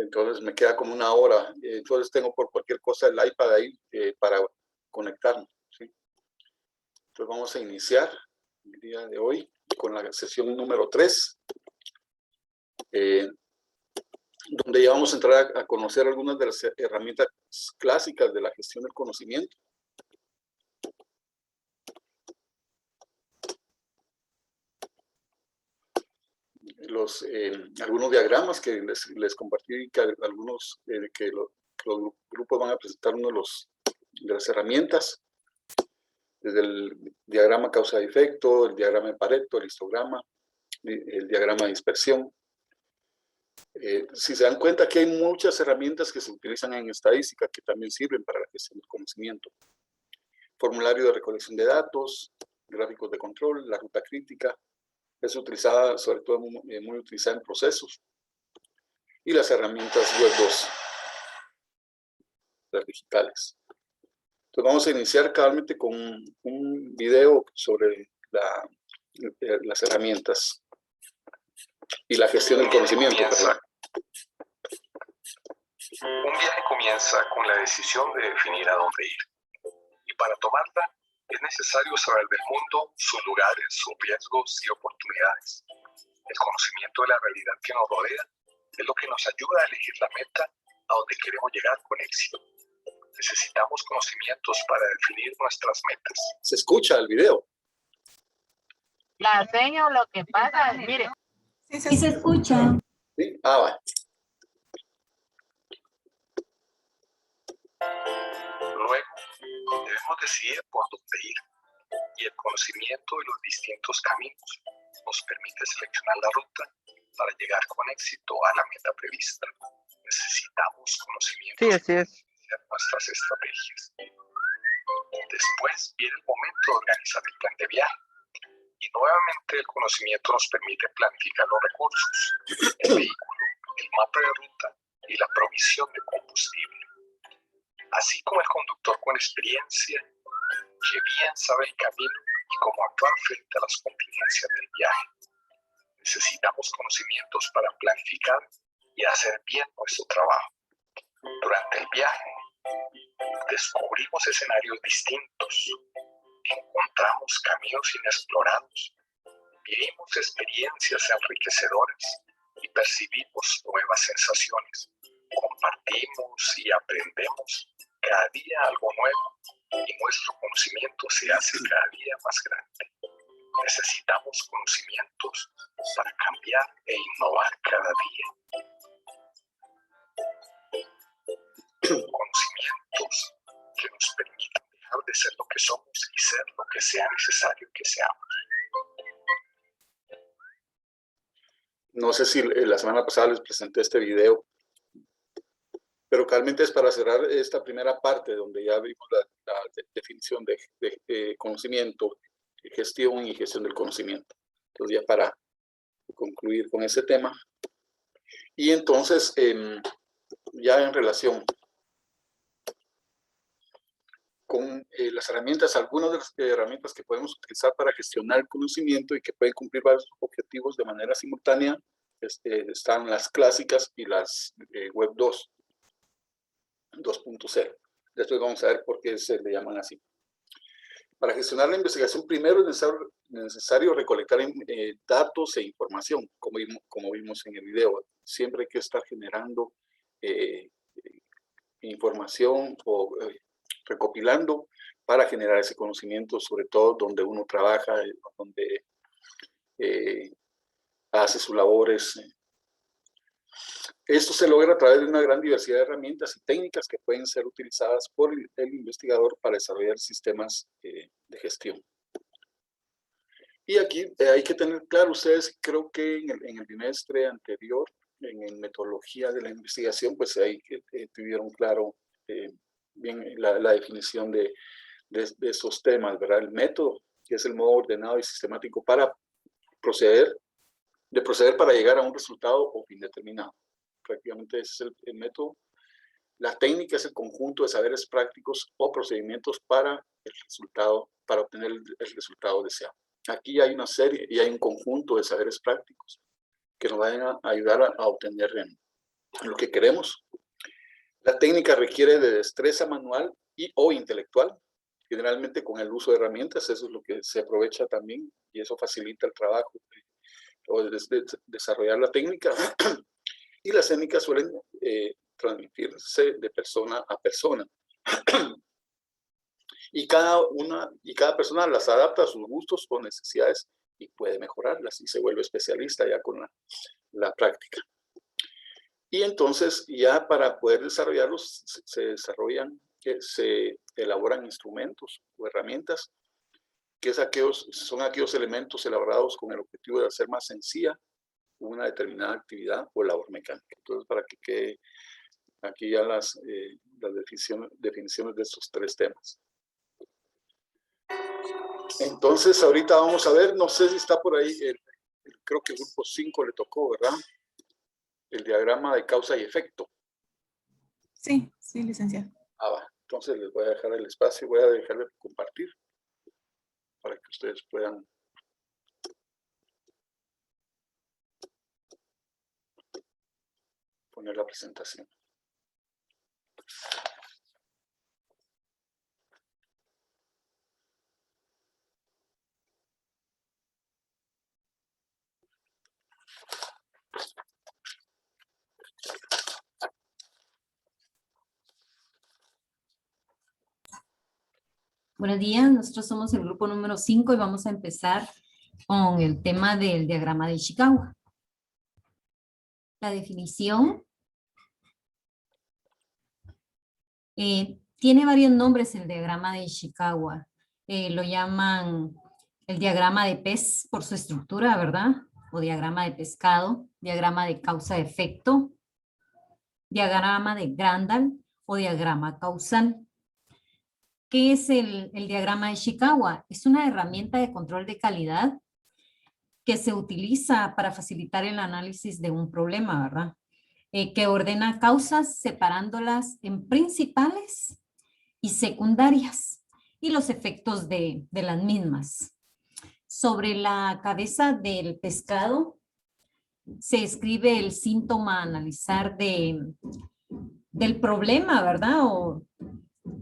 Entonces me queda como una hora. Entonces tengo por cualquier cosa el iPad ahí para conectarme, ¿sí? Entonces vamos a iniciar el día de hoy con la sesión número 3, donde ya vamos a entrar a conocer algunas de las herramientas clásicas de la gestión del conocimiento. Algunos diagramas que les compartí, que algunos que los grupos van a presentar uno de las herramientas, desde el diagrama causa-efecto, el diagrama de Pareto, el histograma, el diagrama de dispersión. Si se dan cuenta que hay muchas herramientas que se utilizan en estadística que también sirven para la gestión del conocimiento. Formulario de recolección de datos, gráficos de control, la ruta crítica, es utilizada, sobre todo muy utilizada en procesos. Y las herramientas Web 2, las digitales. Entonces vamos a iniciar cabalmente con un video sobre las herramientas y la gestión del conocimiento. Un viaje comienza con la decisión de definir a dónde ir. Y para tomarla es necesario saber del mundo, sus lugares, sus riesgos y oportunidades. El conocimiento de la realidad que nos rodea es lo que nos ayuda a elegir la meta a donde queremos llegar con éxito. Necesitamos conocimientos para definir nuestras metas. ¿Se escucha el video? La enseño, lo que pasa, mire. Sí se escucha. ¿Sí? Va. Luego, debemos decidir por dónde ir. Y el conocimiento de los distintos caminos nos permite seleccionar la ruta para llegar con éxito a la meta prevista. Necesitamos conocimientos Sí, así es. para nuestras estrategias. Después viene el momento de organizar el plan de viaje. Y nuevamente el conocimiento nos permite planificar los recursos, el vehículo, el mapa de ruta y la provisión de combustible. Así como el conductor con experiencia, que bien sabe el camino y cómo actuar frente a las contingencias del viaje. Necesitamos conocimientos para planificar y hacer bien nuestro trabajo. Durante el viaje, descubrimos escenarios distintos, encontramos caminos inexplorados, vivimos experiencias enriquecedoras y percibimos nuevas sensaciones. Compartimos y aprendemos cada día algo nuevo y nuestro conocimiento se hace cada día más grande. Necesitamos conocimientos para cambiar e innovar cada día. Conocimientos que nos permitan dejar de ser lo que somos y ser lo que sea necesario que seamos. No sé si la semana pasada les presenté este video, pero realmente es para cerrar esta primera parte donde ya vimos la definición de conocimiento, gestión y gestión del conocimiento. Entonces ya para concluir con ese tema. Y entonces ya en relación con las herramientas, algunas de las herramientas que podemos utilizar para gestionar el conocimiento y que pueden cumplir varios objetivos de manera simultánea, están las clásicas y las Web 2, 2.0. Después vamos a ver por qué se le llaman así. Para gestionar la investigación, primero es necesario recolectar datos e información, como vimos en el video. Siempre hay que estar generando información o recopilando para generar ese conocimiento, sobre todo donde uno trabaja, donde hace sus labores. Esto se logra a través de una gran diversidad de herramientas y técnicas que pueden ser utilizadas por el investigador para desarrollar sistemas de gestión. Y aquí hay que tener claro, ustedes creo que en el bimestre anterior, en metodología de la investigación, pues ahí tuvieron claro bien la definición de estos temas, ¿verdad? El método, que es el modo ordenado y sistemático para proceder para llegar a un resultado o fin determinado. Prácticamente ese es el método. La técnica es el conjunto de saberes prácticos o procedimientos para obtener el resultado deseado. Aquí hay una serie y hay un conjunto de saberes prácticos que nos van a ayudar a obtener lo que queremos. La técnica requiere de destreza manual y o intelectual, generalmente con el uso de herramientas, eso es lo que se aprovecha también y eso facilita el trabajo o desarrollar la técnica. Y las técnicas suelen transmitirse de persona a persona. Y cada persona las adapta a sus gustos o necesidades y puede mejorarlas y se vuelve especialista ya con la práctica. Y entonces ya para poder desarrollarlos se elaboran instrumentos o herramientas que son aquellos elementos elaborados con el objetivo de hacer más sencilla una determinada actividad o labor mecánica. Entonces, para que quede aquí ya las definiciones de estos tres temas. Entonces, ahorita vamos a ver, no sé si está por ahí, creo que el grupo 5 le tocó, ¿verdad? El diagrama de causa y efecto. Sí, sí, licenciado. Va. Entonces les voy a dejar el espacio, voy a dejarle compartir para que ustedes puedan poner la presentación. Buenos días, nosotros somos el grupo número 5 y vamos a empezar con el tema del diagrama de Ishikawa. La definición tiene varios nombres el diagrama de Ishikawa. Lo llaman el diagrama de pez por su estructura, ¿verdad? O diagrama de pescado, diagrama de causa-efecto, diagrama de Grandal o diagrama causal. ¿Qué es el diagrama de Ishikawa? Es una herramienta de control de calidad que se utiliza para facilitar el análisis de un problema, ¿verdad? Que ordena causas separándolas en principales y secundarias y los efectos de las mismas. Sobre la cabeza del pescado se escribe el síntoma a analizar del problema, ¿verdad?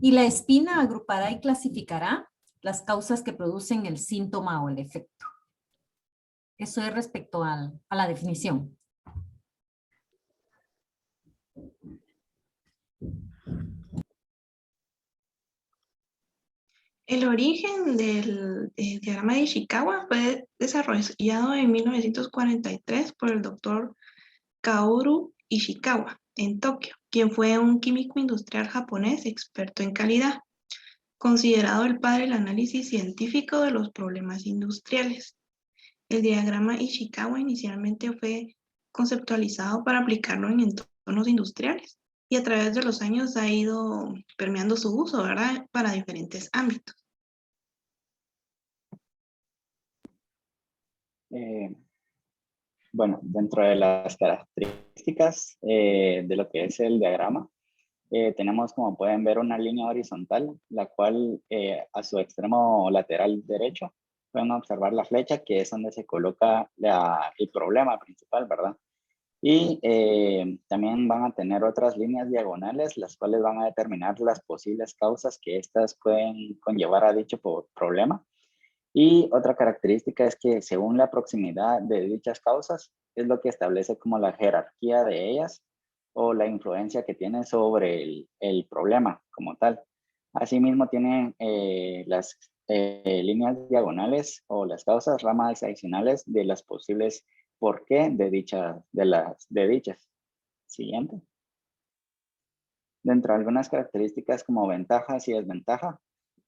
Y la espina agrupará y clasificará las causas que producen el síntoma o el efecto. Eso es respecto a la definición. El origen del diagrama de Ishikawa fue desarrollado en 1943 por el doctor Kaoru Ishikawa en Tokio, quien fue un químico industrial japonés experto en calidad, considerado el padre del análisis científico de los problemas industriales. El diagrama Ishikawa inicialmente fue conceptualizado para aplicarlo en entornos industriales y a través de los años ha ido permeando su uso, ¿verdad?, para diferentes ámbitos. Bueno, dentro de las características de lo que es el diagrama, tenemos, como pueden ver, una línea horizontal, la cual a su extremo lateral derecho pueden observar la flecha, que es donde se coloca el problema principal, ¿verdad? Y también van a tener otras líneas diagonales, las cuales van a determinar las posibles causas que estas pueden conllevar a dicho problema. Y otra característica es que según la proximidad de dichas causas, es lo que establece como la jerarquía de ellas o la influencia que tiene sobre el problema como tal. Asimismo, tienen las líneas diagonales o las causas, ramas adicionales de las posibles por qué de dichas. Siguiente. Dentro de algunas características como ventajas y desventajas,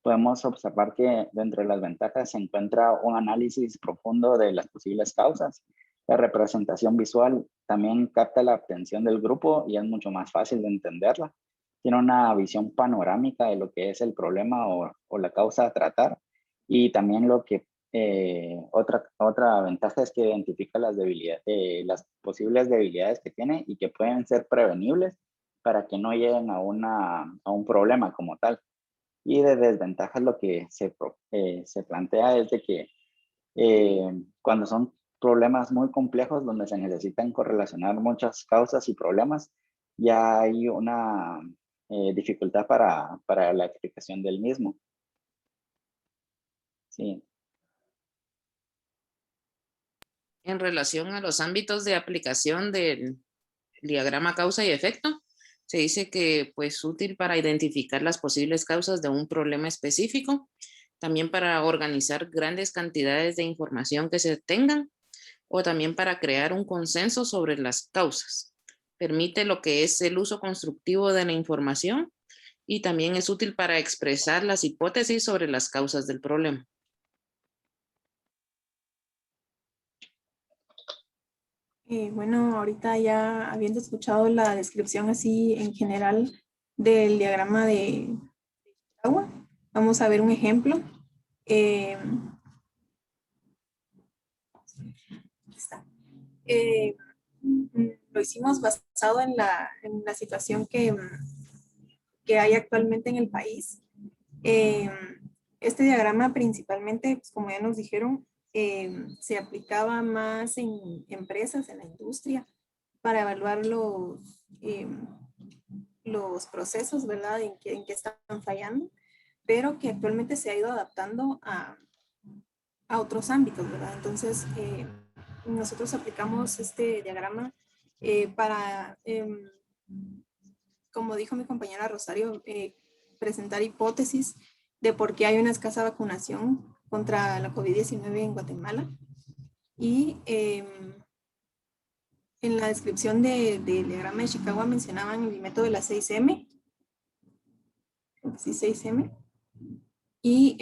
podemos observar que dentro de las ventajas se encuentra un análisis profundo de las posibles causas. La representación visual también capta la atención del grupo y es mucho más fácil de entenderla. Tiene una visión panorámica de lo que es el problema o la causa a tratar. Y también otra ventaja es que identifica las posibles debilidades que tiene y que pueden ser prevenibles para que no lleguen a un problema como tal. Y de desventajas lo que se plantea es de que cuando son problemas muy complejos donde se necesitan correlacionar muchas causas y problemas, ya hay una dificultad para la explicación del mismo. Sí. En relación a los ámbitos de aplicación del diagrama causa y efecto, se dice que pues útil para identificar las posibles causas de un problema específico, también para organizar grandes cantidades de información que se tengan, o también para crear un consenso sobre las causas. Permite lo que es el uso constructivo de la información y también es útil para expresar las hipótesis sobre las causas del problema. Bueno, ahorita ya habiendo escuchado la descripción así en general del diagrama de agua, vamos a ver un ejemplo. Aquí está. Lo hicimos basado en la situación que hay actualmente en el país. Este diagrama principalmente, pues, como ya nos dijeron, se aplicaba más en empresas, en la industria, para evaluar los procesos, ¿verdad? En que están fallando, pero que actualmente se ha ido adaptando a otros ámbitos, ¿verdad? Entonces, nosotros aplicamos este diagrama para, como dijo mi compañera Rosario, presentar hipótesis de por qué hay una escasa vacunación contra la COVID-19 en Guatemala. Y en la descripción del diagrama de Chicago mencionaban el método de la 6M. Sí, 6M. Y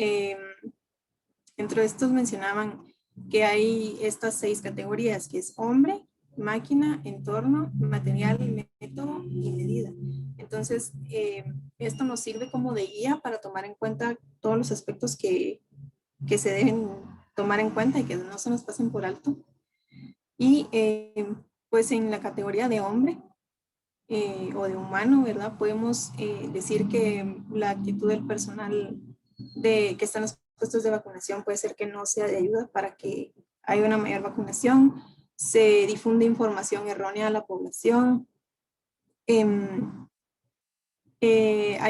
dentro de estos mencionaban que hay estas 6 categorías, que es hombre, máquina, entorno, material, método y medida. Entonces, esto nos sirve como de guía para tomar en cuenta todos los aspectos que se deben tomar en cuenta y que no se nos pasen por alto. Y pues en la categoría de hombre o de humano, ¿verdad? Podemos decir que la actitud del personal que está en los puestos de vacunación puede ser que no sea de ayuda para que haya una mayor vacunación, se difunde información errónea a la población, hay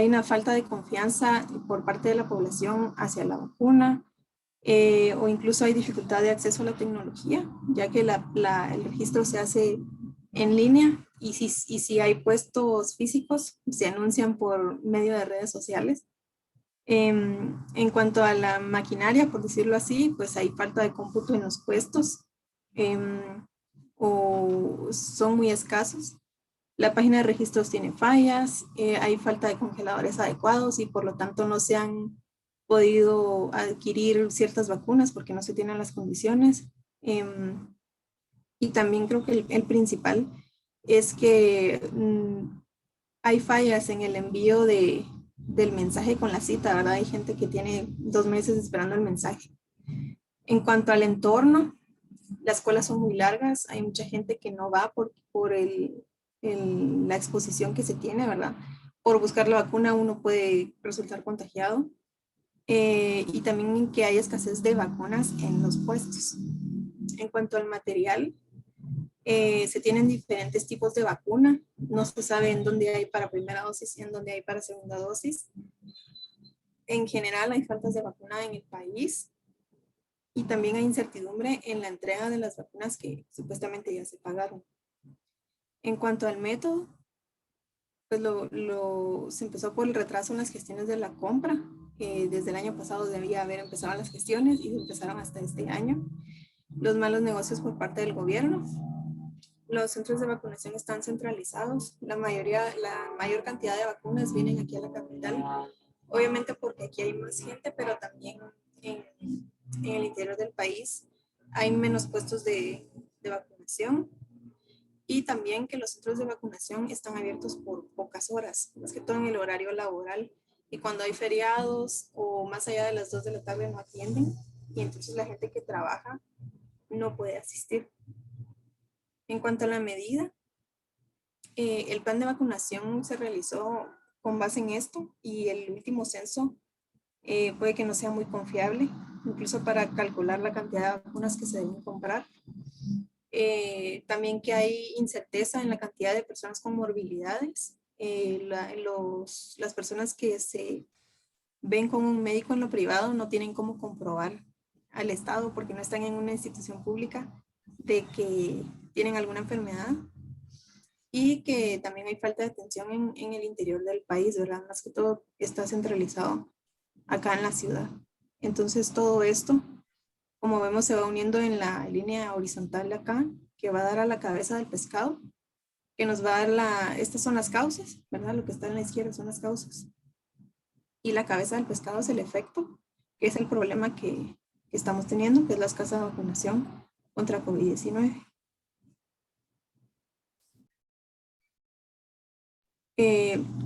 una falta de confianza por parte de la población hacia la vacuna, o incluso hay dificultad de acceso a la tecnología, ya que el registro se hace en línea y si hay puestos físicos, se anuncian por medio de redes sociales. En cuanto a la maquinaria, por decirlo así, pues hay falta de cómputo en los puestos o son muy escasos. La página de registros tiene fallas, hay falta de congeladores adecuados y por lo tanto no se han podido adquirir ciertas vacunas porque no se tienen las condiciones. Y también creo que el principal es que hay fallas en el envío del mensaje con la cita, ¿verdad? Hay gente que tiene 2 meses esperando el mensaje. En cuanto al entorno, las colas son muy largas, hay mucha gente que no va por la exposición que se tiene, ¿verdad? Por buscar la vacuna uno puede resultar contagiado. Y también que hay escasez de vacunas en los puestos. En cuanto al material, se tienen diferentes tipos de vacuna. No se sabe en dónde hay para primera dosis y en dónde hay para segunda dosis. En general hay faltas de vacuna en el país y también hay incertidumbre en la entrega de las vacunas que supuestamente ya se pagaron. En cuanto al método, pues se empezó por el retraso en las gestiones de la compra. Desde el año pasado debía haber empezado las gestiones y empezaron hasta este año. Los malos negocios por parte del gobierno. Los centros de vacunación están centralizados. La mayor cantidad de vacunas vienen aquí a la capital. Obviamente porque aquí hay más gente, pero también en el interior del país hay menos puestos de vacunación. Y también que los centros de vacunación están abiertos por pocas horas, más que todo en el horario laboral. Y cuando hay feriados o más allá de las 2 de la tarde no atienden. Y entonces la gente que trabaja no puede asistir. En cuanto a la medida, el plan de vacunación se realizó con base en esto y el último censo puede que no sea muy confiable, incluso para calcular la cantidad de vacunas que se deben comprar. También que hay incerteza en la cantidad de personas con morbilidades. Las personas que se ven con un médico en lo privado no tienen cómo comprobar al Estado, porque no están en una institución pública, de que tienen alguna enfermedad, y que también hay falta de atención en el interior del país, ¿verdad? Más que todo está centralizado acá en la ciudad. Entonces todo esto, como vemos, se va uniendo en la línea horizontal de acá, que va a dar a la cabeza del pescado, que nos va a dar estas son las causas, ¿verdad? Lo que está en la izquierda son las causas. Y la cabeza del pescado es el efecto, que es el problema que estamos teniendo, que es la escasa vacunación contra COVID-19.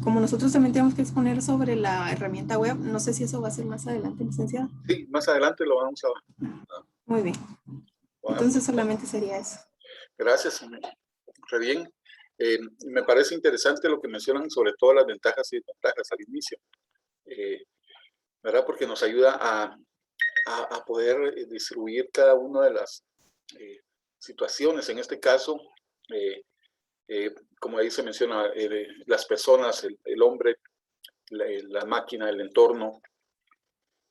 Como nosotros también tenemos que exponer sobre la herramienta web, no sé si eso va a ser más adelante, licenciado. Sí, más adelante lo vamos a... Muy bien. Entonces solamente sería eso. Gracias, re bien. Me parece interesante lo que mencionan sobre todas las ventajas y desventajas al inicio, ¿verdad? Porque nos ayuda a poder distribuir cada una de las situaciones. En este caso, como ahí se menciona, las personas, el hombre, la máquina, el entorno.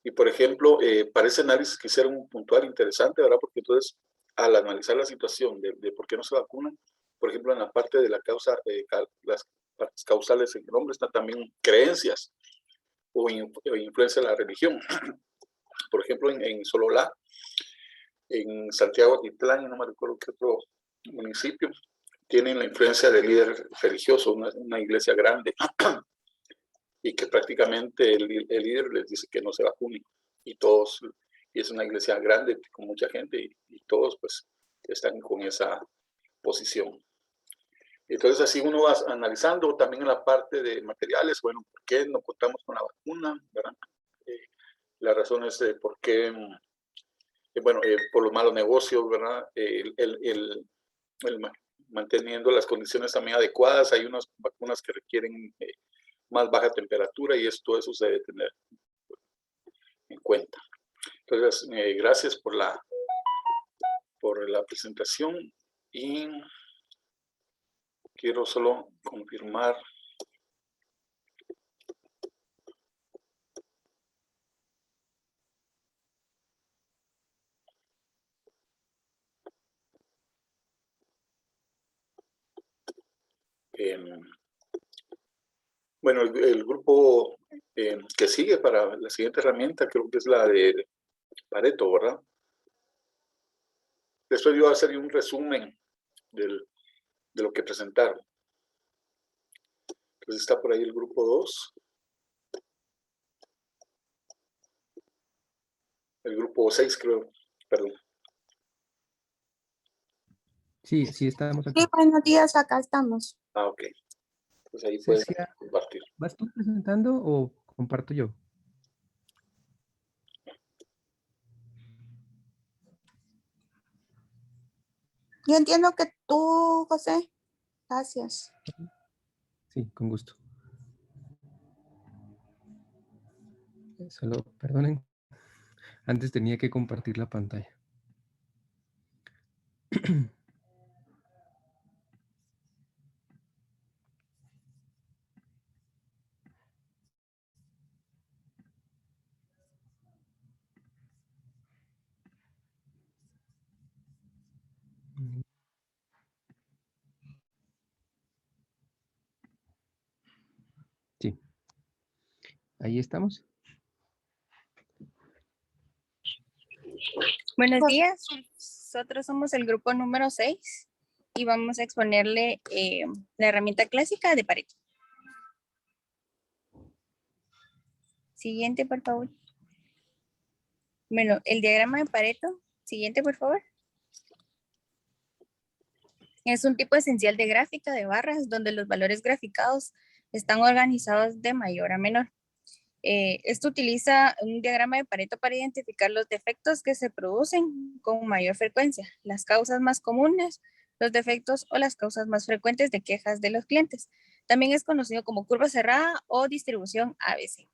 Y por ejemplo, para ese análisis quisiera un puntual interesante, ¿verdad? Porque entonces, al analizar la situación de por qué no se vacunan, por ejemplo, en la parte de la causa, las partes causales en el hombre están también creencias o influencia de la religión. Por ejemplo, en Sololá, en Santiago Atitlán, no me recuerdo qué otro municipio, tienen la influencia del líder religioso, una iglesia grande, y que prácticamente el líder les dice que no se vacunen, y todos, y es una iglesia grande con mucha gente, y todos pues están con esa posición. Entonces así uno va analizando también en la parte de materiales, bueno, ¿por qué no contamos con la vacuna? ¿Verdad? Las razones de por qué, bueno, por los malos negocios, ¿verdad? Manteniendo las condiciones también adecuadas, hay unas vacunas que requieren más baja temperatura y todo eso se debe tener en cuenta. Entonces, gracias por la presentación y quiero solo confirmar bueno, el grupo que sigue para la siguiente herramienta creo que es la de Pareto, ¿verdad? Después yo voy a hacer un resumen de lo que presentaron. Entonces está por ahí el grupo 2. El grupo 6 creo, perdón. Sí, sí estamos aquí. Sí, buenos días, acá estamos. Ah, ok. Pues ahí pueden Cecia, compartir. ¿vas tú presentando o comparto yo? Yo entiendo que tú, José. Gracias. Sí, con gusto. Solo, perdonen, antes tenía que compartir la pantalla. Sí. Ahí estamos. Buenos días. Nosotros somos el grupo número 6 y vamos a exponerle la herramienta clásica de Pareto. Siguiente, por favor. Bueno, el diagrama de Pareto. Siguiente, por favor. Es un tipo esencial de gráfica de barras donde los valores graficados están organizados de mayor a menor. Esto utiliza un diagrama de Pareto para identificar los defectos que se producen con mayor frecuencia, las causas más comunes, los defectos o las causas más frecuentes de quejas de los clientes. También es conocido como curva cerrada o distribución ABC.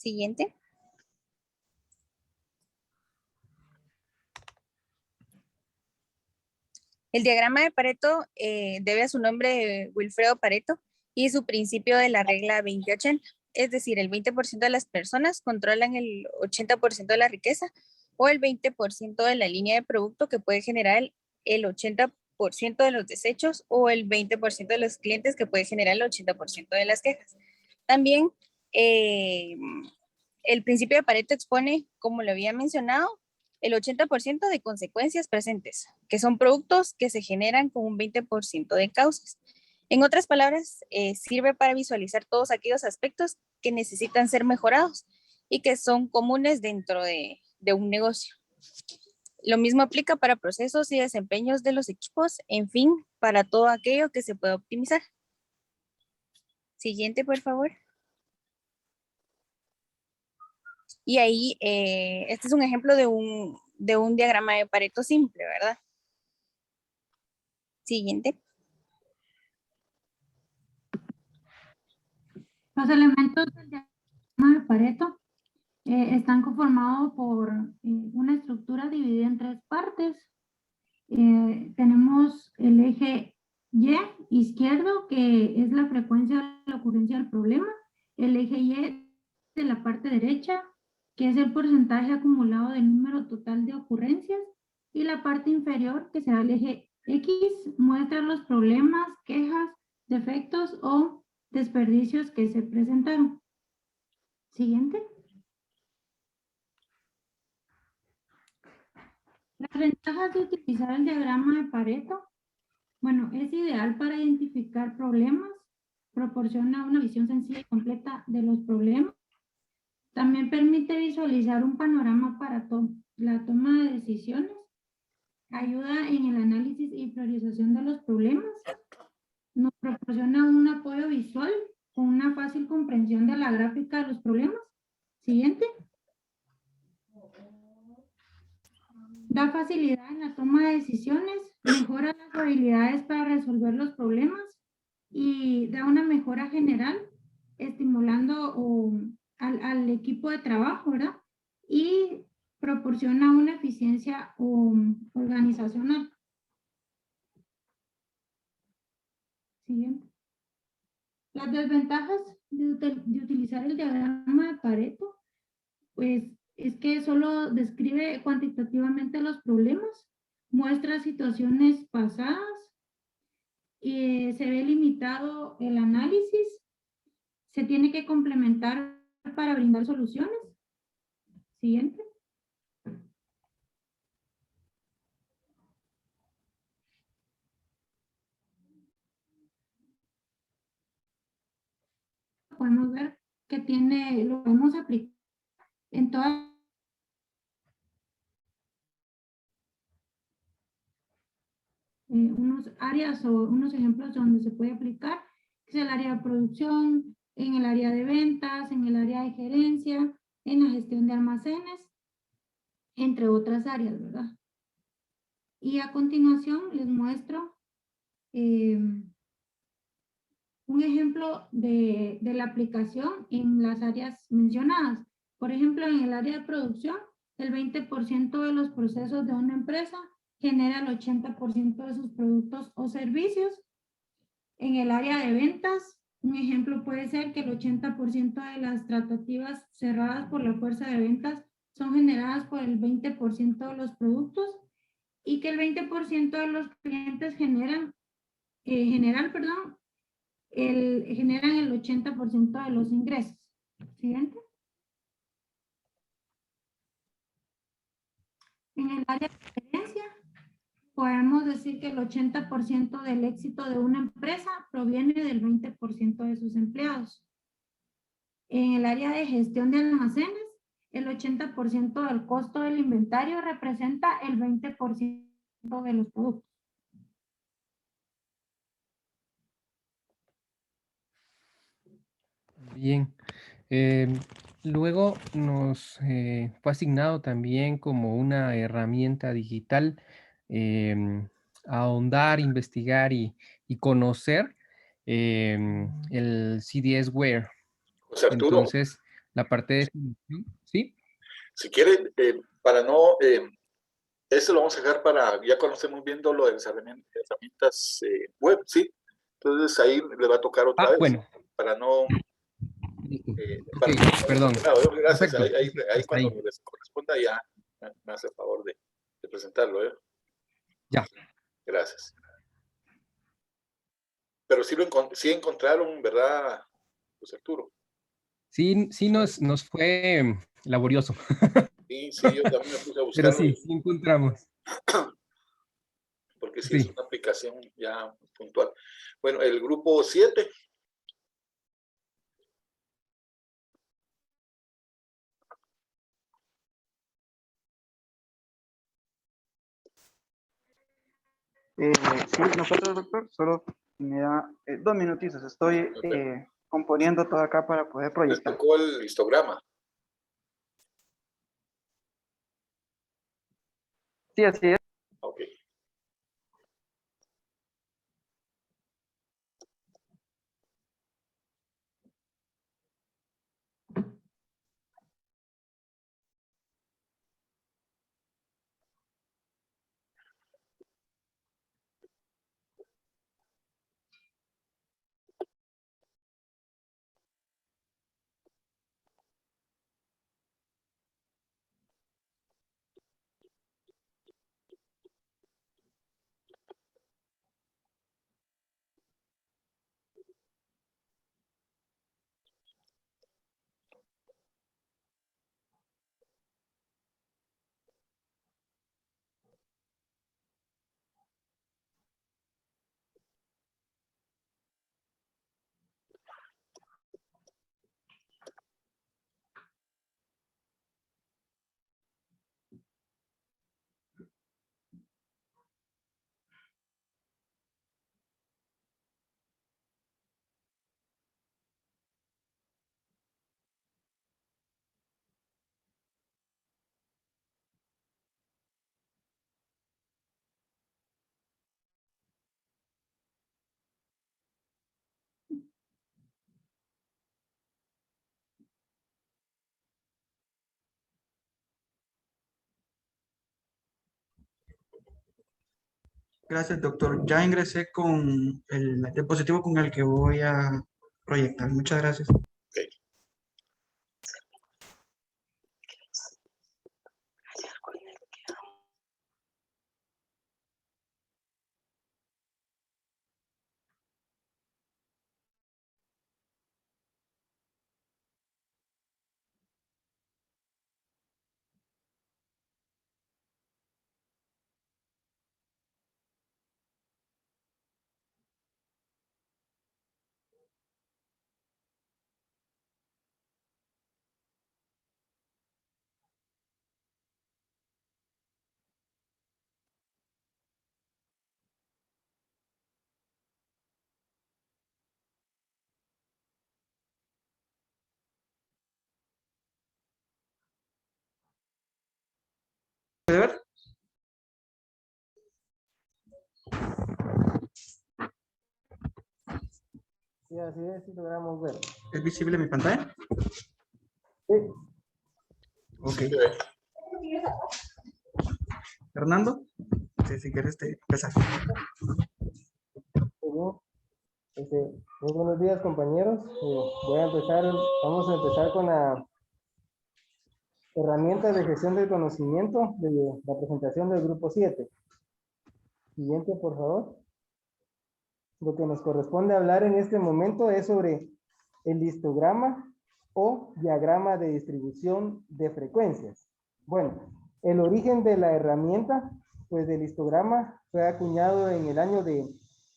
Siguiente. El diagrama de Pareto debe a su nombre de Wilfredo Pareto y su principio de la regla 20-80. Es decir, el 20% de las personas controlan el 80% de la riqueza o el 20% de la línea de producto que puede generar el 80% de los desechos o el 20% de los clientes que puede generar el 80% de las quejas. También el principio de Pareto expone, como lo había mencionado, el 80% de consecuencias presentes, que son productos que se generan con un 20% de causas. En otras palabras, sirve para visualizar todos aquellos aspectos que necesitan ser mejorados y que son comunes dentro de un negocio. Lo mismo aplica para procesos y desempeños de los equipos, en fin, para todo aquello que se pueda optimizar. Siguiente, por favor. Y ahí, este es un ejemplo de un diagrama de Pareto simple, ¿verdad? Siguiente. Los elementos del diagrama de Pareto están conformados por una estructura dividida en tres partes. Tenemos el eje Y izquierdo, que es la frecuencia de la ocurrencia del problema. El eje Y de la parte derecha, que es el porcentaje acumulado del número total de ocurrencias. Y la parte inferior, que será el eje X, muestra los problemas, quejas, defectos o desperdicios que se presentaron. Siguiente. Las ventajas de utilizar el diagrama de Pareto. Bueno, es ideal para identificar problemas, proporciona una visión sencilla y completa de los problemas. También permite visualizar un panorama para la toma de decisiones. Ayuda en el análisis y priorización de los problemas. Nos proporciona un apoyo visual con una fácil comprensión de la gráfica de los problemas. Siguiente. Da facilidad en la toma de decisiones, mejora las habilidades para resolver los problemas y da una mejora general, estimulando al equipo de trabajo, ¿verdad? Y proporciona una eficiencia organizacional. Siguiente. Las desventajas de utilizar el diagrama de Pareto, pues es que solo describe cuantitativamente los problemas, muestra situaciones pasadas, y se ve limitado el análisis, se tiene que complementar para brindar soluciones. Siguiente. Podemos ver que lo podemos aplicar en todas unos áreas o unos ejemplos donde se puede aplicar, que es el área de producción, en el área de ventas, en el área de gerencia, en la gestión de almacenes, entre otras áreas, ¿verdad? Y a continuación les muestro un ejemplo de la aplicación en las áreas mencionadas. Por ejemplo, en el área de producción, el 20% de los procesos de una empresa genera el 80% de sus productos o servicios. En el área de ventas, un ejemplo puede ser que el 80% de las tratativas cerradas por la fuerza de ventas son generadas por el 20% de los productos y que el 20% de los clientes generan el 80% de los ingresos. Siguiente. En el área de gerencia, podemos decir que el 80% del éxito de una empresa proviene del 20% de sus empleados. En el área de gestión de almacenes, el 80% del costo del inventario representa el 20% de los productos. Bien. Luego nos fue asignado también como una herramienta digital ahondar, investigar y conocer el CDS Ware. José Arturo. Entonces, la parte de definición, ¿sí? Si quieren, para no, eso lo vamos a dejar para, ya cuando estemos viendo lo de las herramientas web, ¿sí? Entonces ahí le va a tocar otra vez, Bueno. para no... Listo. para Ok, no perdón. gracias, Perfecto. ahí Hasta cuando ahí. les corresponda ya me hace el favor de presentarlo, ¿eh? Ya. Gracias. Pero sí encontraron, ¿verdad, José Arturo? Sí, sí nos fue laborioso. Sí, sí, yo también me puse a Pero buscarlo. sí, sí encontramos. Porque sí, Sí. es una aplicación ya puntual. Bueno, el grupo 7. Sí, nosotros, doctor, solo me da 2 minutitos. Estoy componiendo todo acá para poder Les proyectar. tocó el histograma. Sí, así es. Ok. Gracias, doctor. Ya ingresé con el dispositivo con el que voy a proyectar. Muchas gracias. Okay. ¿Puede ver? Sí, así es, sí logramos ver. ¿Es visible mi pantalla? Sí. Ok. Fernando, si quieres empezar. Muy buenos días, compañeros. Vamos a empezar con la herramienta de gestión del conocimiento de la presentación del grupo 7. Siguiente, por favor. Lo que nos corresponde hablar en este momento es sobre el histograma o diagrama de distribución de frecuencias. Bueno, el origen de la herramienta, pues del histograma, fue acuñado en el año de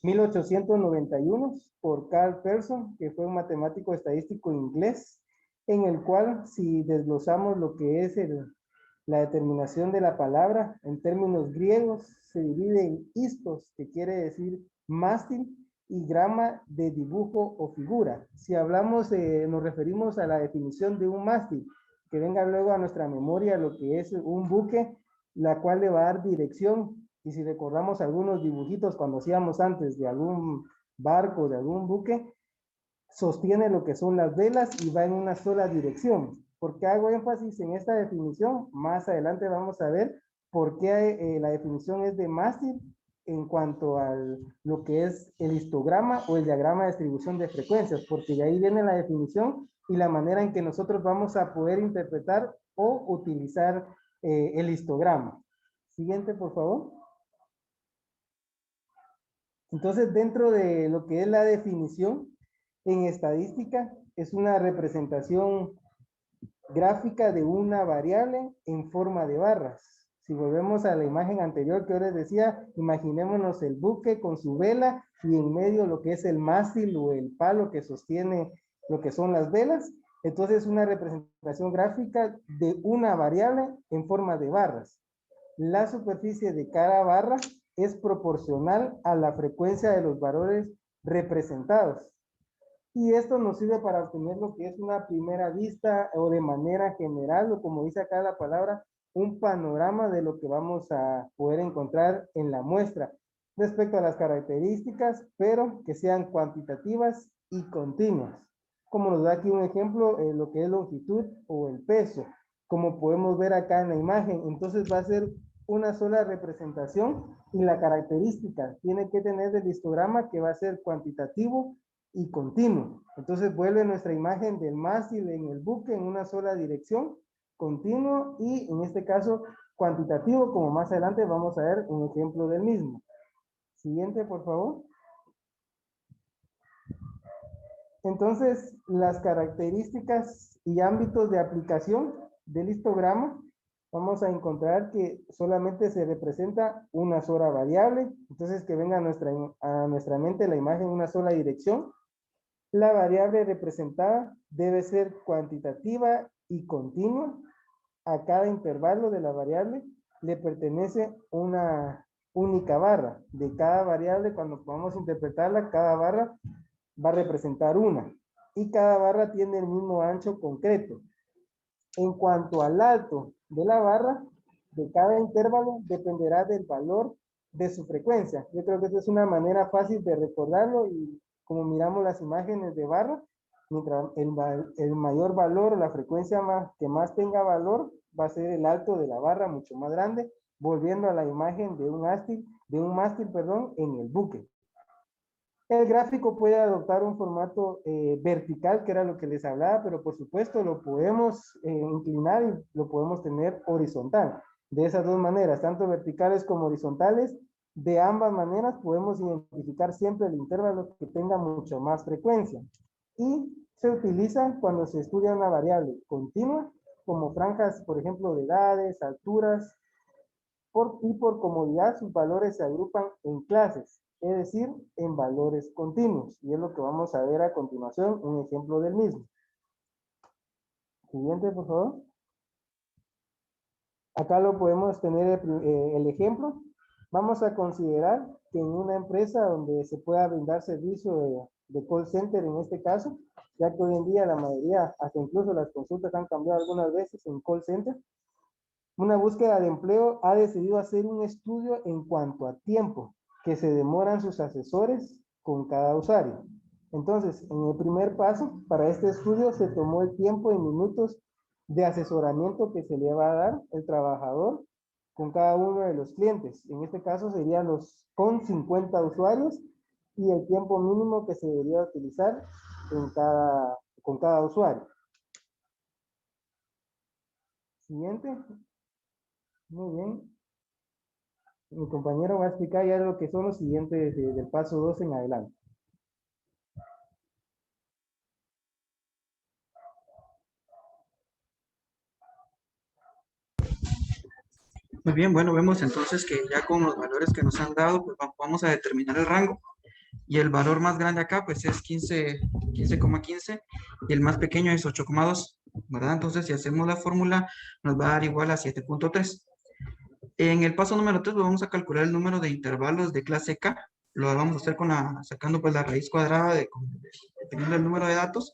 1891 por Carl Pearson, que fue un matemático estadístico inglés, en el cual, si desglosamos lo que es la determinación de la palabra en términos griegos, se divide en histos, que quiere decir mástil, y grama de dibujo o figura. Si hablamos, nos referimos a la definición de un mástil, que venga luego a nuestra memoria lo que es un buque, la cual le va a dar dirección. Y si recordamos algunos dibujitos cuando hacíamos antes de algún barco, de algún buque, sostiene lo que son las velas y va en una sola dirección. ¿Por qué hago énfasis en esta definición? Más adelante vamos a ver por qué la definición es de mástil en cuanto a lo que es el histograma o el diagrama de distribución de frecuencias, porque de ahí viene la definición y la manera en que nosotros vamos a poder interpretar o utilizar el histograma. Siguiente, por favor. Entonces, dentro de lo que es la definición, en estadística, es una representación gráfica de una variable en forma de barras. Si volvemos a la imagen anterior que yo les decía, imaginémonos el buque con su vela y en medio lo que es el mástil o el palo que sostiene lo que son las velas. Entonces, una representación gráfica de una variable en forma de barras. La superficie de cada barra es proporcional a la frecuencia de los valores representados. Y esto nos sirve para obtener lo que es una primera vista o de manera general, o como dice acá la palabra, un panorama de lo que vamos a poder encontrar en la muestra respecto a las características, pero que sean cuantitativas y continuas. Como nos da aquí un ejemplo, lo que es longitud o el peso, como podemos ver acá en la imagen. Entonces va a ser una sola representación y la característica tiene que tener el histograma que va a ser cuantitativo y continuo. Entonces vuelve nuestra imagen del mástil en el buque en una sola dirección, continuo y en este caso cuantitativo, como más adelante vamos a ver un ejemplo del mismo. Siguiente, por favor. Entonces, las características y ámbitos de aplicación del histograma, vamos a encontrar que solamente se representa una sola variable, entonces que venga a nuestra mente la imagen en una sola dirección. La variable representada debe ser cuantitativa y continua. A cada intervalo de la variable le pertenece una única barra. De cada variable, cuando podamos interpretarla, cada barra va a representar una. Y cada barra tiene el mismo ancho concreto. En cuanto al alto de la barra, de cada intervalo dependerá del valor de su frecuencia. Yo creo que esta es una manera fácil de recordarlo y como miramos las imágenes de barra, mientras el mayor valor, la frecuencia que más tenga valor, va a ser el alto de la barra, mucho más grande, volviendo a la imagen de un mástil, en el buque. El gráfico puede adoptar un formato vertical, que era lo que les hablaba, pero por supuesto lo podemos inclinar y lo podemos tener horizontal. De esas dos maneras, tanto verticales como horizontales, de ambas maneras podemos identificar siempre el intervalo que tenga mucho más frecuencia. Y se utiliza cuando se estudia una variable continua, como franjas, por ejemplo, de edades, alturas, y por comodidad sus valores se agrupan en clases, es decir, en valores continuos. Y es lo que vamos a ver a continuación, un ejemplo del mismo. Siguiente, por favor. Acá lo podemos tener el ejemplo. Vamos a considerar que en una empresa donde se pueda brindar servicio de call center en este caso, ya que hoy en día la mayoría, hasta incluso las consultas han cambiado algunas veces en call center, una búsqueda de empleo ha decidido hacer un estudio en cuanto a tiempo que se demoran sus asesores con cada usuario. Entonces, en el primer paso, para este estudio se tomó el tiempo en minutos de asesoramiento que se le va a dar el trabajador con cada uno de los clientes. En este caso serían con 50 usuarios y el tiempo mínimo que se debería utilizar con cada usuario. Siguiente. Muy bien. Mi compañero va a explicar ya lo que son los siguientes del paso 2 en adelante. Muy bien, bueno, vemos entonces que ya con los valores que nos han dado, pues vamos a determinar el rango. Y el valor más grande acá, pues es 15,15 y el más pequeño es 8,2, ¿verdad? Entonces, si hacemos la fórmula, nos va a dar igual a 7,3. En el paso número 3, vamos a calcular el número de intervalos de clase K. Lo vamos a hacer sacando pues la raíz cuadrada dependiendo del número de datos.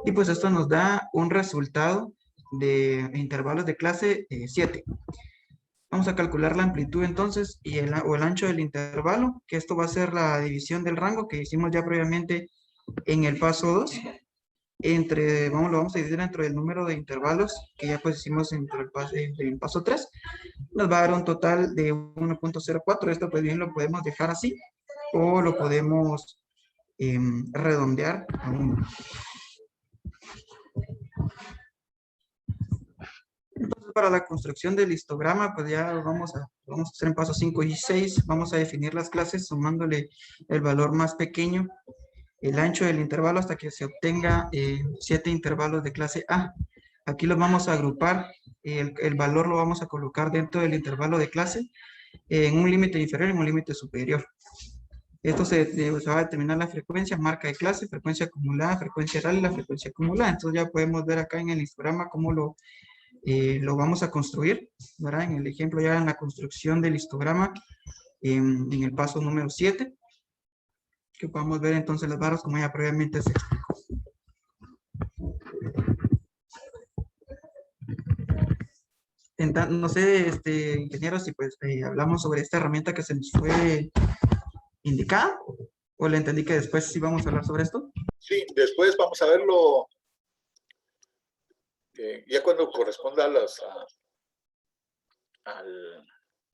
Y pues esto nos da un resultado de intervalos de clase 7. Vamos a calcular la amplitud entonces o el ancho del intervalo, que esto va a ser la división del rango que hicimos ya previamente En el paso 2, lo vamos a dividir dentro del número de intervalos que ya pues hicimos entre el paso 3. Nos va a dar un total de 1.04. Esto pues bien lo podemos dejar así o lo podemos redondear a 1. Entonces, para la construcción del histograma, pues ya vamos a hacer en paso 5 y 6. Vamos a definir las clases sumándole el valor más pequeño, el ancho del intervalo, hasta que se obtenga 7 intervalos de clase A. Aquí los vamos a agrupar. El valor lo vamos a colocar dentro del intervalo de clase en un límite inferior y en un límite superior. Esto se va a determinar la frecuencia, marca de clase, frecuencia acumulada, frecuencia real y la frecuencia acumulada. Entonces ya podemos ver acá en el histograma cómo lo vamos a construir, ¿verdad? En el ejemplo ya en la construcción del histograma, en el paso número 7, que podamos ver entonces las barras como ya previamente se explicó. No sé, ingenieros, si pues hablamos sobre esta herramienta que se nos fue indicada, o le entendí que después sí vamos a hablar sobre esto. Sí, después vamos a verlo ya cuando corresponda a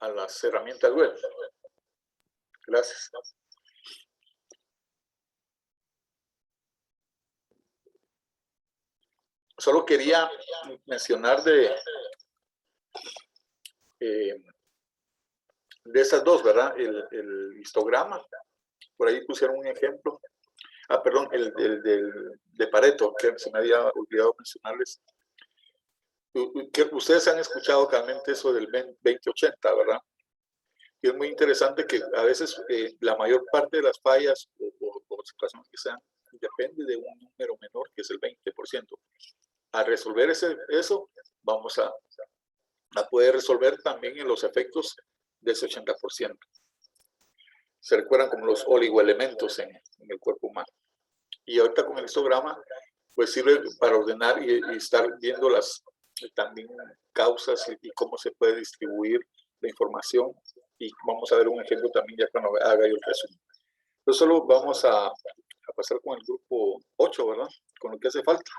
las herramientas web. Gracias. Solo quería mencionar de esas dos, ¿verdad? El histograma, por ahí pusieron un ejemplo. Ah, perdón, el de Pareto, que se me había olvidado mencionarles. Que ustedes han escuchado realmente eso del 20-80, ¿verdad? Y es muy interesante que a veces la mayor parte de las fallas o situaciones que sean depende de un número menor, que es el 20%. Al resolver eso, vamos a poder resolver también en los efectos de ese 80%. Se recuerdan como los oligoelementos en el cuerpo humano. Y ahorita con el histograma, pues sirve para ordenar y estar viendo las también causas y cómo se puede distribuir la información. Y vamos a ver un ejemplo también ya cuando haga yo el resumen. Entonces solo vamos a pasar con el grupo 8, ¿verdad? Con lo que hace falta.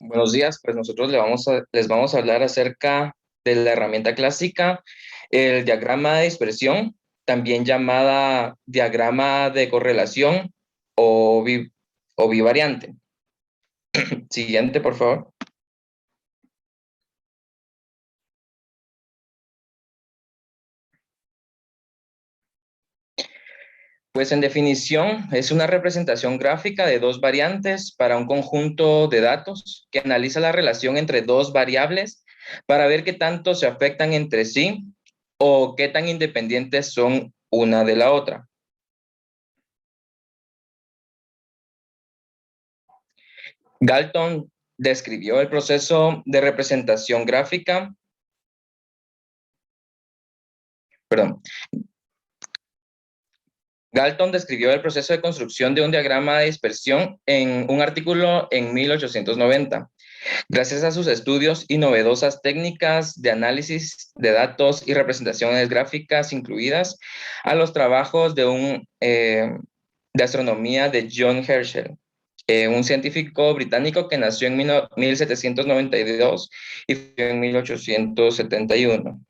Buenos días, pues nosotros les vamos a hablar acerca de la herramienta clásica, el diagrama de dispersión, también llamada diagrama de correlación o bivariante. Siguiente, por favor. Pues en definición, es una representación gráfica de dos variantes para un conjunto de datos que analiza la relación entre dos variables para ver qué tanto se afectan entre sí o qué tan independientes son una de la otra. Galton describió el proceso de representación gráfica. Galton describió el proceso de construcción de un diagrama de dispersión en un artículo en 1890. Gracias a sus estudios y novedosas técnicas de análisis de datos y representaciones gráficas incluidas a los trabajos de astronomía de John Herschel, un científico británico que nació en 1792 y falleció en 1871.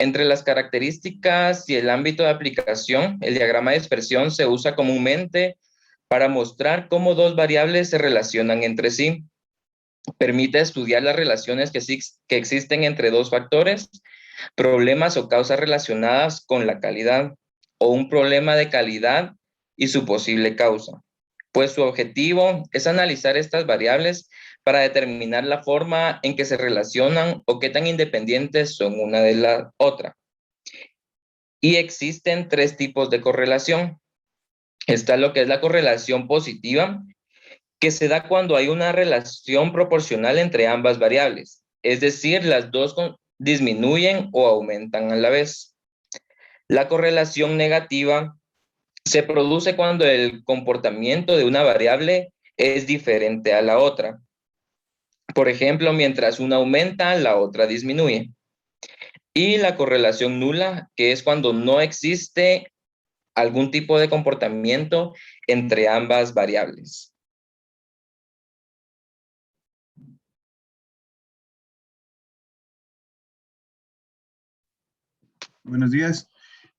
Entre las características y el ámbito de aplicación, el diagrama de dispersión se usa comúnmente para mostrar cómo dos variables se relacionan entre sí. Permite estudiar las relaciones que existen entre dos factores, problemas o causas relacionadas con la calidad, o un problema de calidad y su posible causa. pues su objetivo es analizar estas variables para determinar la forma en que se relacionan o qué tan independientes son una de la otra. Y existen 3 tipos de correlación. Está lo que es la correlación positiva, que se da cuando hay una relación proporcional entre ambas variables, es decir, las dos disminuyen o aumentan a la vez. La correlación negativa se produce cuando el comportamiento de una variable es diferente a la otra. Por ejemplo, mientras una aumenta, la otra disminuye. Y la correlación nula, que es cuando no existe algún tipo de comportamiento entre ambas variables. Buenos días.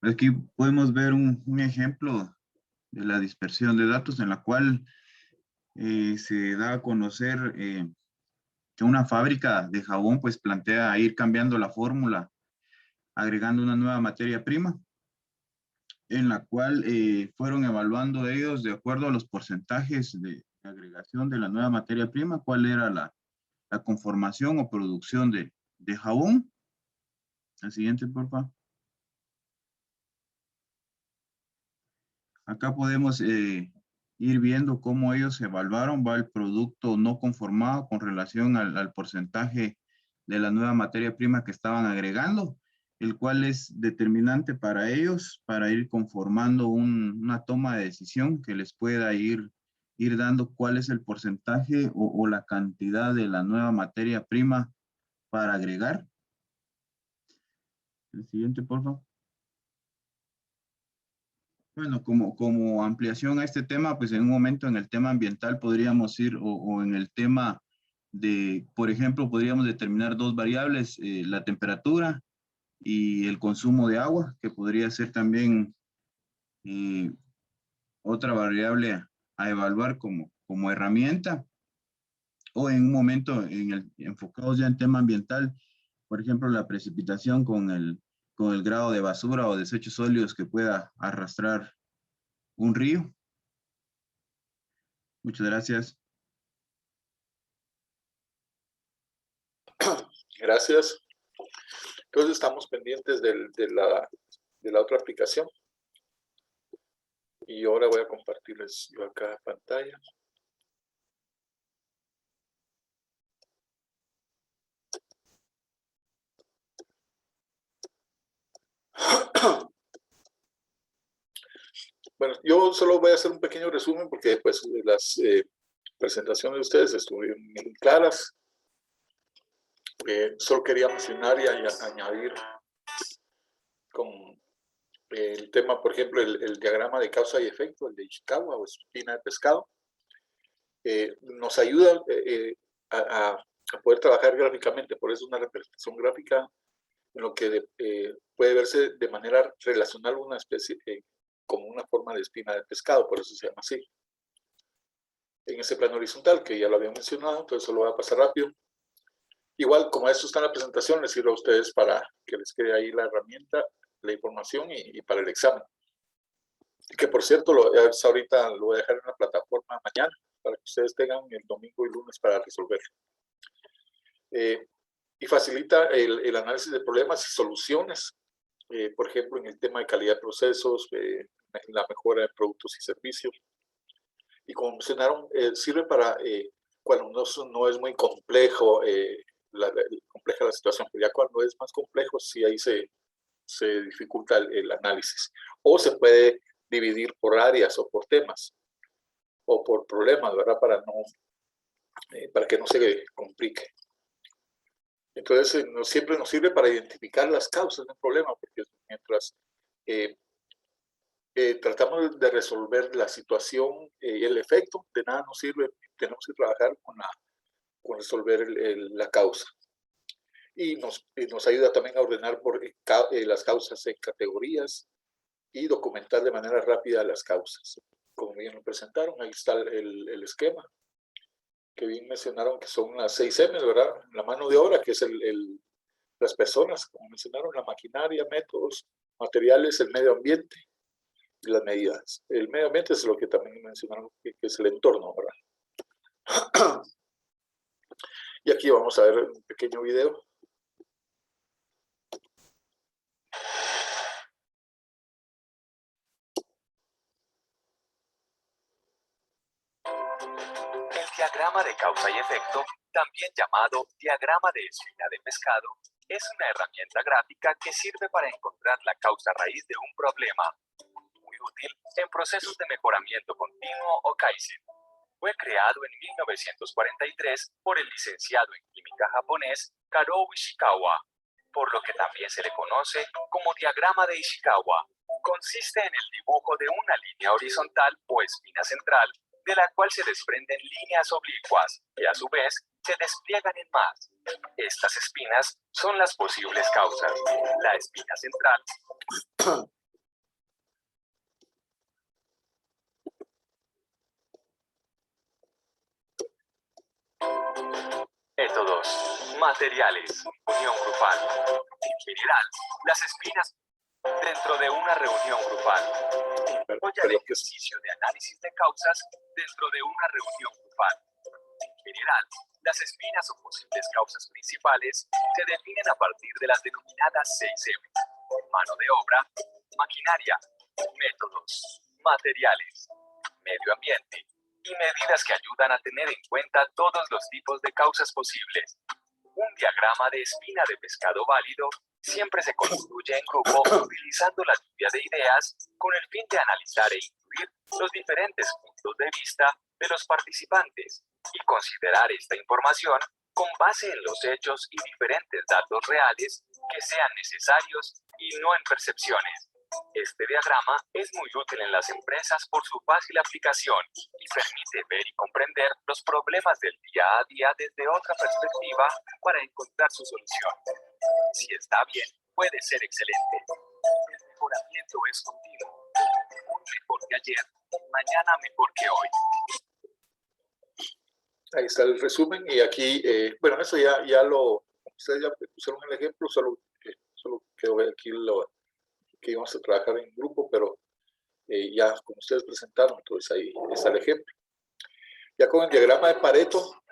Aquí podemos ver un ejemplo de la dispersión de datos en la cual se da a conocer que una fábrica de jabón pues plantea ir cambiando la fórmula, agregando una nueva materia prima, en la cual fueron evaluando ellos de acuerdo a los porcentajes de agregación de la nueva materia prima, cuál era la conformación o producción de jabón. La siguiente, por favor. Acá podemos ir viendo cómo ellos evaluaron, va el producto no conformado con relación al porcentaje de la nueva materia prima que estaban agregando, el cual es determinante para ellos para ir conformando una toma de decisión que les pueda ir dando cuál es el porcentaje o la cantidad de la nueva materia prima para agregar. El siguiente, por favor. Bueno, como ampliación a este tema, pues en un momento en el tema ambiental podríamos ir, o en el tema de, por ejemplo, podríamos determinar 2 variables, la temperatura y el consumo de agua, que podría ser también otra variable a evaluar como herramienta, o en un momento enfocados ya en tema ambiental, por ejemplo, la precipitación con el grado de basura o desechos sólidos que pueda arrastrar un río. Muchas gracias. Gracias. Entonces estamos pendientes de la otra aplicación. Y ahora voy a compartirles yo acá pantalla. Bueno, yo solo voy a hacer un pequeño resumen porque después las presentaciones de ustedes estuvieron bien claras. Solo quería mencionar y añadir con el tema, por ejemplo, el diagrama de causa y efecto, el de Ishikawa o espina de pescado. Nos ayuda a poder trabajar gráficamente, por eso es una representación gráfica en lo que puede verse de manera relacional una especie como una forma de espina de pescado, por eso se llama así. En ese plano horizontal, que ya lo había mencionado, entonces solo voy a pasar rápido. Igual, como esto está en la presentación, les sirve a ustedes para que les quede ahí la herramienta, la información y para el examen. Que por cierto, ahorita lo voy a dejar en la plataforma mañana, para que ustedes tengan el domingo y lunes para resolverlo. Y facilita el análisis de problemas y soluciones, por ejemplo, en el tema de calidad de procesos, la mejora de productos y servicios. Y como mencionaron, sirve para cuando no es muy complejo, compleja la situación, pero ya cuando es más complejo, sí ahí se dificulta el análisis. O se puede dividir por áreas o por temas, o por problemas, ¿verdad? Para que no se complique. Entonces, siempre nos sirve para identificar las causas del problema, porque mientras tratamos de resolver la situación y el efecto, de nada nos sirve, tenemos que trabajar con resolver la causa. Y nos ayuda también a ordenar las causas en categorías y documentar de manera rápida las causas. Como bien lo presentaron, ahí está el esquema, que bien mencionaron que son las 6 M's, ¿verdad? La mano de obra, que es las personas, como mencionaron, la maquinaria, métodos, materiales, el medio ambiente las medidas. El medio ambiente es lo que también mencionaron, que es el entorno, ¿verdad? Y aquí vamos a ver un pequeño video. El diagrama de causa y efecto, también llamado diagrama de espina de pescado, es una herramienta gráfica que sirve para encontrar la causa raíz de un problema. Muy útil en procesos de mejoramiento continuo o Kaizen. Fue creado en 1943 por el licenciado en química japonés Karou Ishikawa, por lo que también se le conoce como diagrama de Ishikawa. Consiste en el dibujo de una línea horizontal o espina central, de la cual se desprenden líneas oblicuas, que a su vez se despliegan en más. Estas espinas son las posibles causas. La espina central métodos, materiales, unión grupal. En general, las espinas dentro de una reunión grupal. Desarrolla el ejercicio de análisis de causas dentro de una reunión grupal. En general, las espinas o posibles causas principales se definen a partir de las denominadas 6M: mano de obra, maquinaria, métodos, materiales, medio ambiente y medidas que ayudan a tener en cuenta todos los tipos de causas posibles. Un diagrama de espina de pescado válido siempre se construye en grupo utilizando la lluvia de ideas con el fin de analizar e incluir los diferentes puntos de vista de los participantes y considerar esta información con base en los hechos y diferentes datos reales que sean necesarios y no en percepciones. Este diagrama es muy útil en las empresas por su fácil aplicación y permite ver y comprender los problemas del día a día desde otra perspectiva para encontrar su solución. Si está bien, puede ser excelente. El mejoramiento es continuo. Hoy mejor que ayer, mañana mejor que hoy. Ahí está el resumen y aquí, bueno, eso ustedes ya pusieron el ejemplo, solo quedó aquí que íbamos a trabajar en grupo, pero ya como ustedes presentaron, entonces ahí está el ejemplo. Ya con el diagrama de Pareto,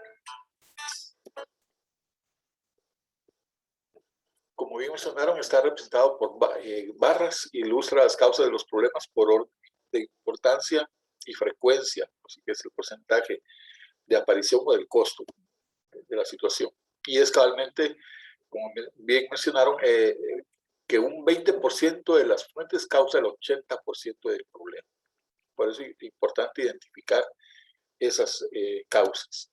como bien mencionaron, está representado por barras, ilustra las causas de los problemas por orden de importancia y frecuencia, así que es el porcentaje de aparición o del costo de la situación. Y es cabalmente, como bien mencionaron, que un 20% de las fuentes causa el 80% del problema. Por eso es importante identificar esas causas.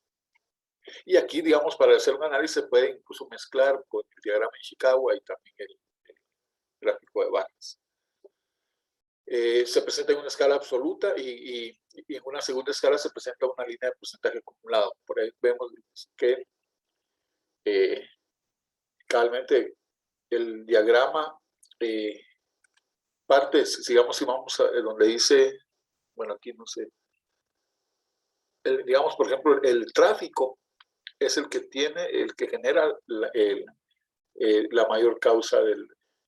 Y aquí, digamos, para hacer un análisis se puede incluso mezclar con el diagrama de Ishikawa y también el gráfico de barras. Se presenta en una escala absoluta y en una segunda escala se presenta una línea de porcentaje acumulado. Por ahí vemos que cabalmente el diagrama parte, digamos, si vamos a donde dice, bueno, aquí no sé, digamos, por ejemplo, el tráfico es el que genera la mayor causa de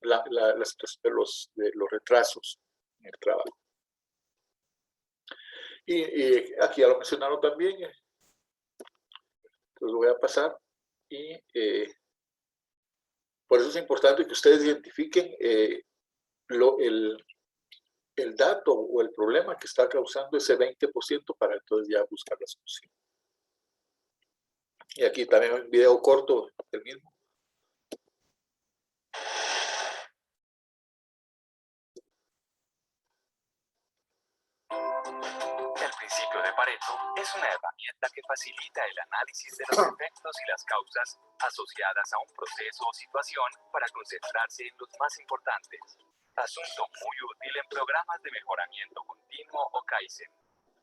los retrasos en el trabajo. Y aquí ya lo mencionaron también, entonces lo voy a pasar y por eso es importante que ustedes identifiquen el dato o el problema que está causando ese 20% para entonces ya buscar la solución. Y aquí también un video corto del mismo. El principio de Pareto es una herramienta que facilita el análisis de los efectos y las causas asociadas a un proceso o situación para concentrarse en los más importantes. Asunto muy útil en programas de mejoramiento continuo o Kaizen.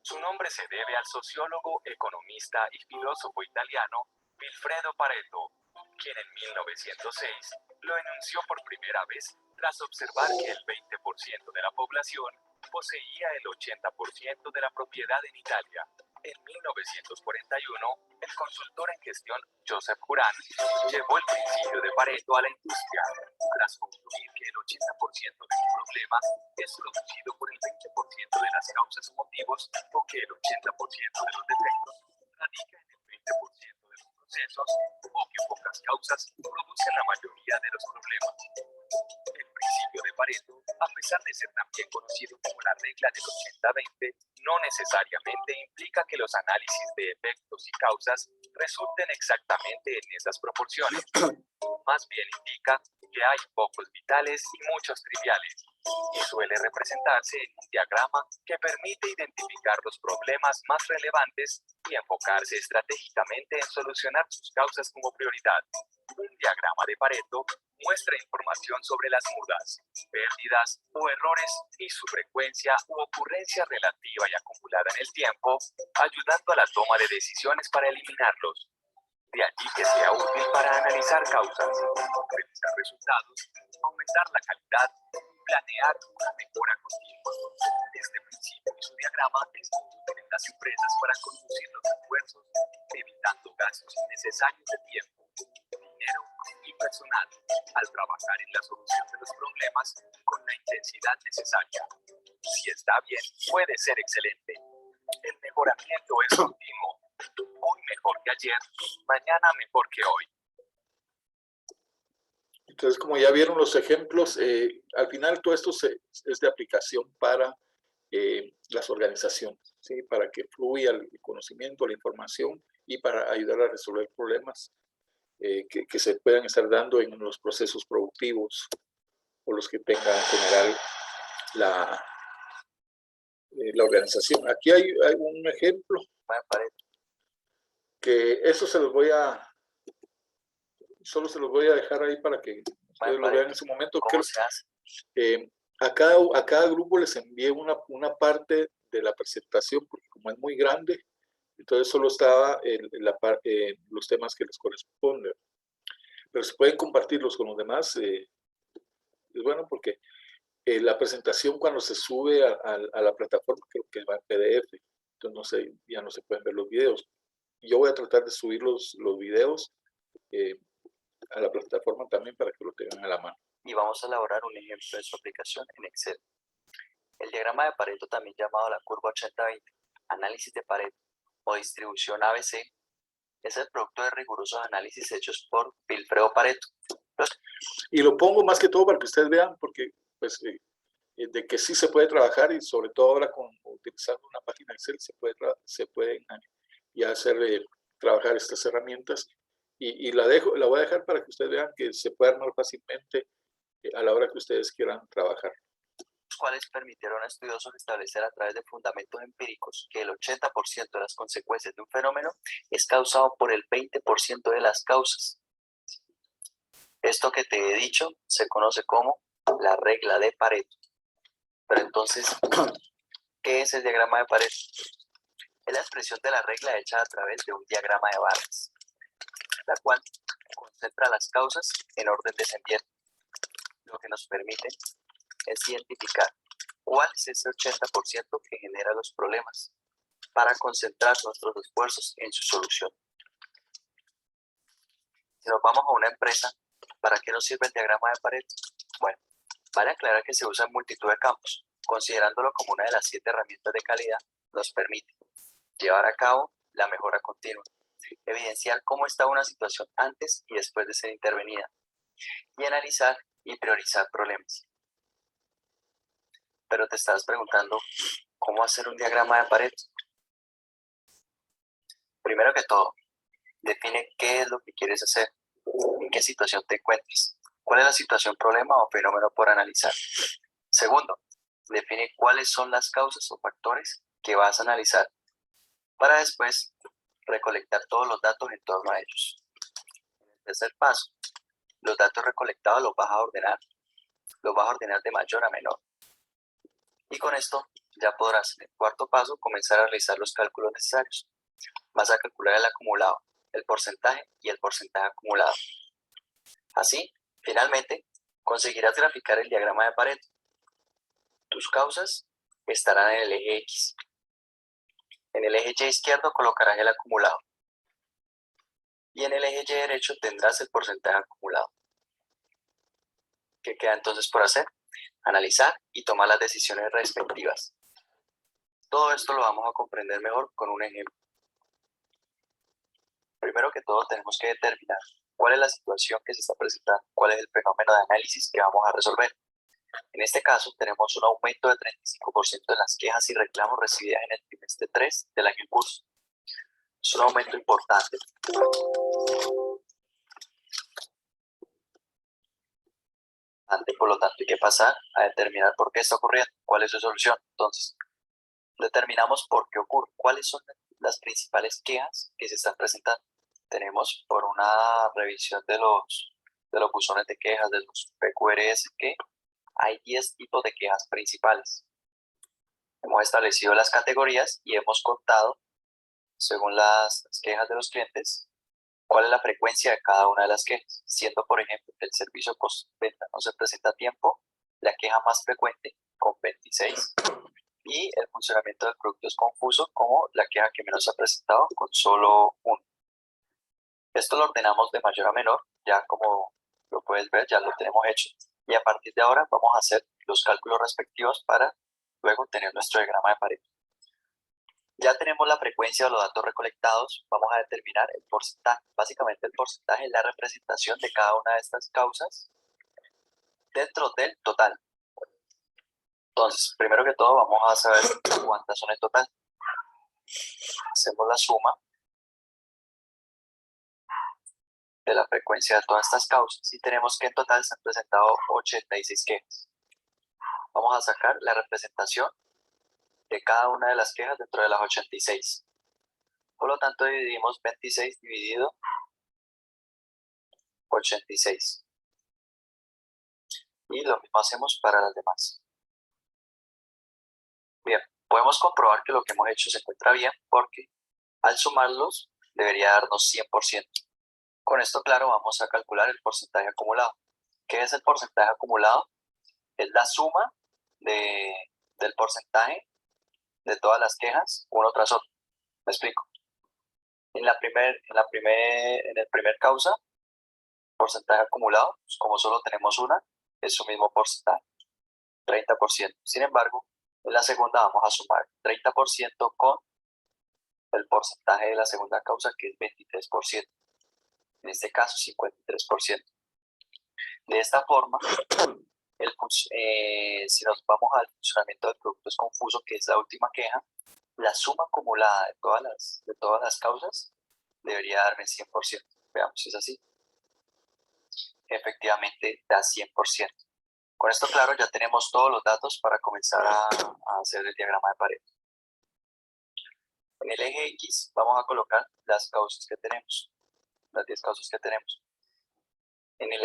Su nombre se debe al sociólogo, economista y filósofo italiano Vilfredo Pareto, quien en 1906 lo enunció por primera vez tras observar que el 20% de la población poseía el 80% de la propiedad en Italia. En 1941, el consultor en gestión Joseph Juran llevó el principio de Pareto a la industria, tras concluir que el 80% de un problema es producido por el 20% de las causas o motivos, o que el 80% de los defectos radica en el 20% de los procesos, o que pocas causas producen la mayoría de los problemas. El principio de Pareto, a pesar de ser también conocido como la regla del 80-20, no necesariamente implica que los análisis de efectos y causas resulten exactamente en esas proporciones. Más bien indica que hay pocos vitales y muchos triviales, y suele representarse en un diagrama que permite identificar los problemas más relevantes y enfocarse estratégicamente en solucionar sus causas como prioridad. Un diagrama de Pareto muestra información sobre las mudas, pérdidas o errores y su frecuencia u ocurrencia relativa y acumulada en el tiempo, ayudando a la toma de decisiones para eliminarlos. De allí que sea útil para analizar causas, revisar resultados, aumentar la calidad y planear una mejora continua. Este principio y su diagrama es útil en las empresas para conducir los esfuerzos, evitando gastos innecesarios de tiempo, dinero y personal, al trabajar en la solución de los problemas con la intensidad necesaria. Si está bien, puede ser excelente. El mejoramiento es continuo. Hoy mejor que ayer, mañana mejor que hoy. Entonces, como ya vieron los ejemplos, al final todo esto es de aplicación para las organizaciones, ¿sí? Para que fluya el conocimiento, la información y para ayudar a resolver problemas que se puedan estar dando en los procesos productivos o los que tenga en general la organización. Aquí hay un ejemplo que eso solo se los voy a dejar ahí para que ustedes lo vean en su momento. ¿Cómo se hace? A cada grupo les envié una parte de la presentación, porque como es muy grande, entonces solo estaba los temas que les corresponden. Pero se pueden compartirlos con los demás. Es bueno porque la presentación cuando se sube a la plataforma creo que va en PDF. Entonces ya no se pueden ver los videos. Yo voy a tratar de subir los videos a la plataforma también para que lo tengan a la mano. Y vamos a elaborar un ejemplo de su aplicación en Excel. El diagrama de Pareto, también llamado la curva 80-20, análisis de Pareto o distribución ABC, es el producto de rigurosos análisis hechos por Wilfredo Pareto. Y lo pongo más que todo para que ustedes vean, porque pues, de que sí se puede trabajar y sobre todo ahora utilizando una página Excel se pueden ya hacer trabajar estas herramientas. Y la voy a dejar para que ustedes vean que se puede armar fácilmente a la hora que ustedes quieran trabajar. Los cuales permitieron a estudiosos establecer a través de fundamentos empíricos que el 80% de las consecuencias de un fenómeno es causado por el 20% de las causas. Esto que te he dicho se conoce como la regla de Pareto. Pero entonces, ¿qué es el diagrama de Pareto? Es la expresión de la regla hecha a través de un diagrama de barras, la cual concentra las causas en orden descendiente, lo que nos permite es identificar cuál es ese 80% que genera los problemas para concentrar nuestros esfuerzos en su solución. Si nos vamos a una empresa, ¿para qué nos sirve el diagrama de Pareto? Bueno, vale aclarar que se usa en multitud de campos, considerándolo como una de las 7 herramientas de calidad, nos permite llevar a cabo la mejora continua, evidenciar cómo está una situación antes y después de ser intervenida, y analizar y priorizar problemas. Pero te estás preguntando, ¿cómo hacer un diagrama de Pareto? Primero que todo, define qué es lo que quieres hacer, en qué situación te encuentras, cuál es la situación, problema o fenómeno por analizar. Segundo, define cuáles son las causas o factores que vas a analizar, para después recolectar todos los datos en torno a ellos. En el tercer paso, los datos recolectados los vas a ordenar de mayor a menor. Y con esto ya podrás, en el cuarto paso, comenzar a realizar los cálculos necesarios. Vas a calcular el acumulado, el porcentaje y el porcentaje acumulado. Así, finalmente, conseguirás graficar el diagrama de Pareto. Tus causas estarán en el eje X. En el eje Y izquierdo colocarás el acumulado. Y en el eje Y derecho tendrás el porcentaje acumulado. ¿Qué queda entonces por hacer? Analizar y tomar las decisiones respectivas. Todo esto lo vamos a comprender mejor con un ejemplo. Primero que todo tenemos que determinar cuál es la situación que se está presentando, cuál es el fenómeno de análisis que vamos a resolver. En este caso tenemos un aumento de 35% en las quejas y reclamos recibidas en el trimestre 3 del año en curso. Es un aumento importante. Por lo tanto, hay que pasar a determinar por qué está ocurriendo, cuál es su solución. Entonces, determinamos por qué ocurre, cuáles son las principales quejas que se están presentando. Tenemos por una revisión de los buzones de quejas, de los PQRS, que hay 10 tipos de quejas principales. Hemos establecido las categorías y hemos contado, según las quejas de los clientes, cuál es la frecuencia de cada una de las quejas, siendo, por ejemplo, el servicio postventa no se presenta a tiempo, la queja más frecuente, con 26, y el funcionamiento del producto es confuso, como la queja que menos se ha presentado, con solo 1. Esto lo ordenamos de mayor a menor, ya como lo puedes ver, ya lo tenemos hecho, y a partir de ahora vamos a hacer los cálculos respectivos para luego tener nuestro diagrama de Pareto. Ya tenemos la frecuencia de los datos recolectados, vamos a determinar el porcentaje. Básicamente el porcentaje es la representación de cada una de estas causas dentro del total. Entonces, primero que todo vamos a saber cuántas son en total. Hacemos la suma de la frecuencia de todas estas causas y tenemos que en total se han presentado 86 quejas. Vamos a sacar la representación de cada una de las quejas dentro de las 86. Por lo tanto, dividimos 26 dividido 86. Y lo mismo hacemos para las demás. Bien, podemos comprobar que lo que hemos hecho se encuentra bien porque al sumarlos debería darnos 100%. Con esto, claro, vamos a calcular el porcentaje acumulado. ¿Qué es el porcentaje acumulado? Es la suma del porcentaje de todas las quejas, uno tras otro. ¿Me explico? En el primer causa, porcentaje acumulado, pues como solo tenemos una, es su mismo porcentaje, 30%. Sin embargo, en la segunda vamos a sumar 30% con el porcentaje de la segunda causa, que es 23%. En este caso, 53%. De esta forma, si nos vamos al funcionamiento del producto es confuso, que es la última queja, la suma acumulada de todas las causas debería darme 100%. Veamos si es así. Efectivamente, da 100%. Con esto, claro, ya tenemos todos los datos para comenzar a hacer el diagrama de Pareto. En el eje X vamos a colocar las causas que tenemos, las 10 causas que tenemos. En el